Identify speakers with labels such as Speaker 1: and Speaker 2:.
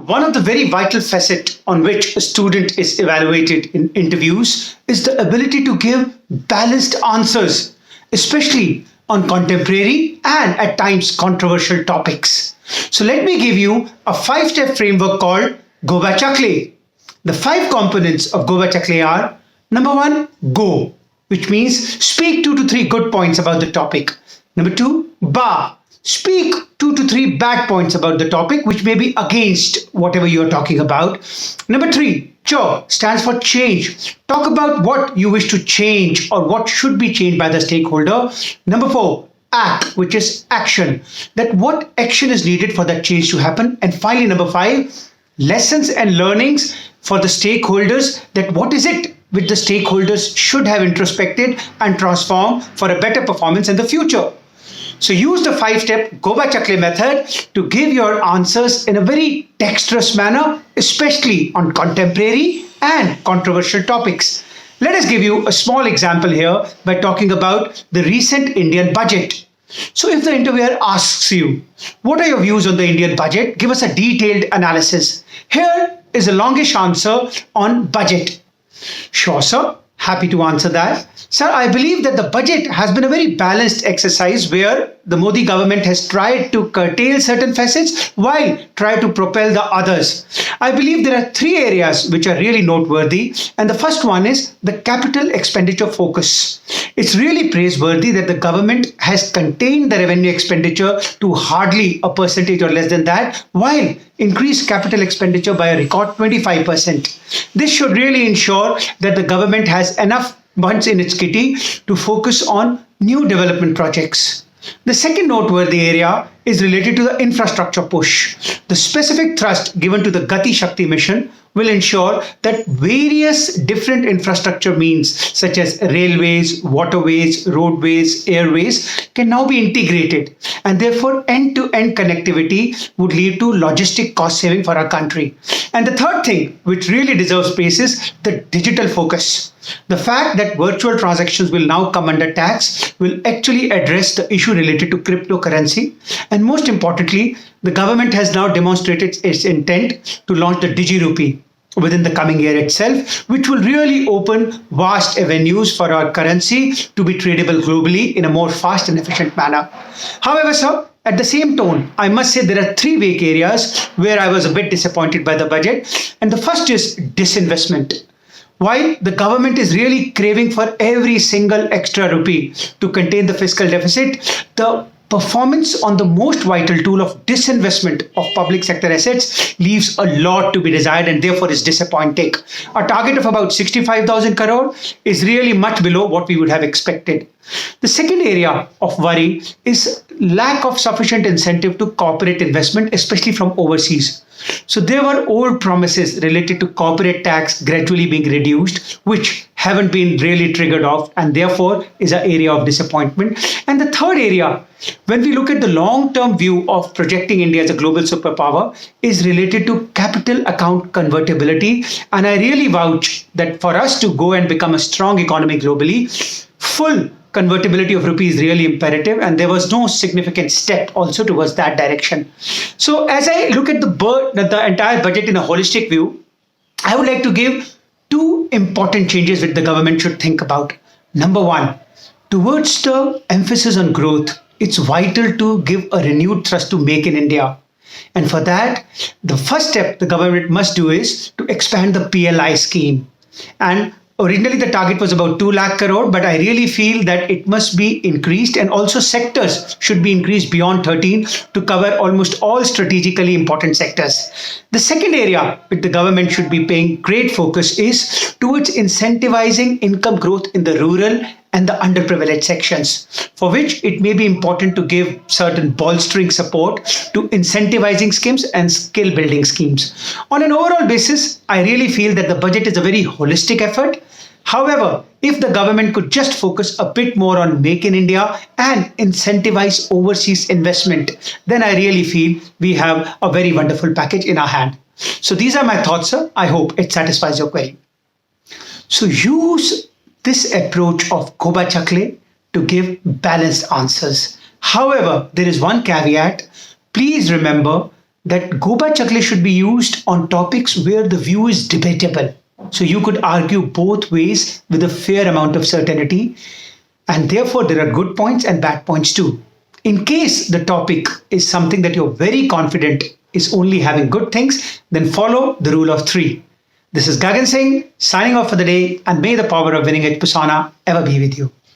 Speaker 1: One of the very vital facets on which a student is evaluated in interviews is the ability to give balanced answers, especially on contemporary and at times controversial topics. So let me give you a five-step framework called GOBACHACLE. The five components of GOBACHACLE are: number one, go, which means speak 2 to 3 good points about the topic. Number two, ba, speak 2 to 3 bad points about the topic which may be against whatever you are talking about. Number three, cho, stands for change. Talk about what you wish to change or what should be changed by the stakeholder. Number four, act, which is action, that what action is needed for that change to happen. And finally, number five, lessons and learnings for the stakeholders, that what is it which the stakeholders should have introspected and transformed for a better performance in the future. So use the five-step GOBACHACLE method to give your answers in a very dexterous manner, especially on contemporary and controversial topics. Let us give you a small example here by talking about the recent Indian budget. So if the interviewer asks you, what are your views on the Indian budget? Give us a detailed analysis. Here is a longish answer on budget. Sure, sir. Happy to answer that. Sir, I believe that the budget has been a very balanced exercise where the Modi government has tried to curtail certain facets while trying to propel the others. I believe there are three areas which are really noteworthy, and the first one is the capital expenditure focus. It's really praiseworthy that the government has contained the revenue expenditure to hardly a percentage or less than that, while increased capital expenditure by a record 25%. This should really ensure that the government has enough funds in its kitty to focus on new development projects. The second noteworthy area is related to the infrastructure push. The specific thrust given to the Gati Shakti mission will ensure that various different infrastructure means such as railways, waterways, roadways, airways can now be integrated, and therefore end-to-end connectivity would lead to logistic cost saving for our country. And the third thing which really deserves praise is the digital focus. The fact that virtual transactions will now come under tax will actually address the issue related to cryptocurrency. And most importantly, the government has now demonstrated its intent to launch the DigiRupee within the coming year itself, which will really open vast avenues for our currency to be tradable globally in a more fast and efficient manner. However, sir, at the same tone, I must say there are three vague areas where I was a bit disappointed by the budget. And the first is disinvestment. While the government is really craving for every single extra rupee to contain the fiscal deficit, the performance on the most vital tool of disinvestment of public sector assets leaves a lot to be desired and therefore is disappointing. A target of about 65,000 crore is really much below what we would have expected. The second area of worry is lack of sufficient incentive to corporate investment, especially from overseas. So there were old promises related to corporate tax gradually being reduced, which haven't been really triggered off, and therefore is an area of disappointment. And the third area, when we look at the long-term view of projecting India as a global superpower, is related to capital account convertibility. And I really vouch that for us to go and become a strong economy globally, full convertibility of rupee is really imperative, and there was no significant step also towards that direction. So as I look at the entire budget in a holistic view, I would like to give two important changes which the government should think about. Number one, towards the emphasis on growth, it's vital to give a renewed thrust to Make in India. And for that, the first step the government must do is to expand the PLI scheme. And originally, the target was about 2 lakh crore, but I really feel that it must be increased, and also sectors should be increased beyond 13 to cover almost all strategically important sectors. The second area which the government should be paying great focus is towards incentivizing income growth in the rural and the underprivileged sections, for which it may be important to give certain bolstering support to incentivizing schemes and skill building schemes. On an overall basis, I really feel that the budget is a very holistic effort. However, if the government could just focus a bit more on Make in India and incentivize overseas investment, then I really feel we have a very wonderful package in our hand. So these are my thoughts, sir. I hope it satisfies your query. So use this approach of GOBACHACLE to give balanced answers. However, there is one caveat. Please remember that GOBACHACLE should be used on topics where the view is debatable. So you could argue both ways with a fair amount of certainty, and therefore there are good points and bad points too. In case the topic is something that you're very confident is only having good things, then follow the rule of three. This is Gagan Singh signing off for the day, and may the power of winning edge persona ever be with you.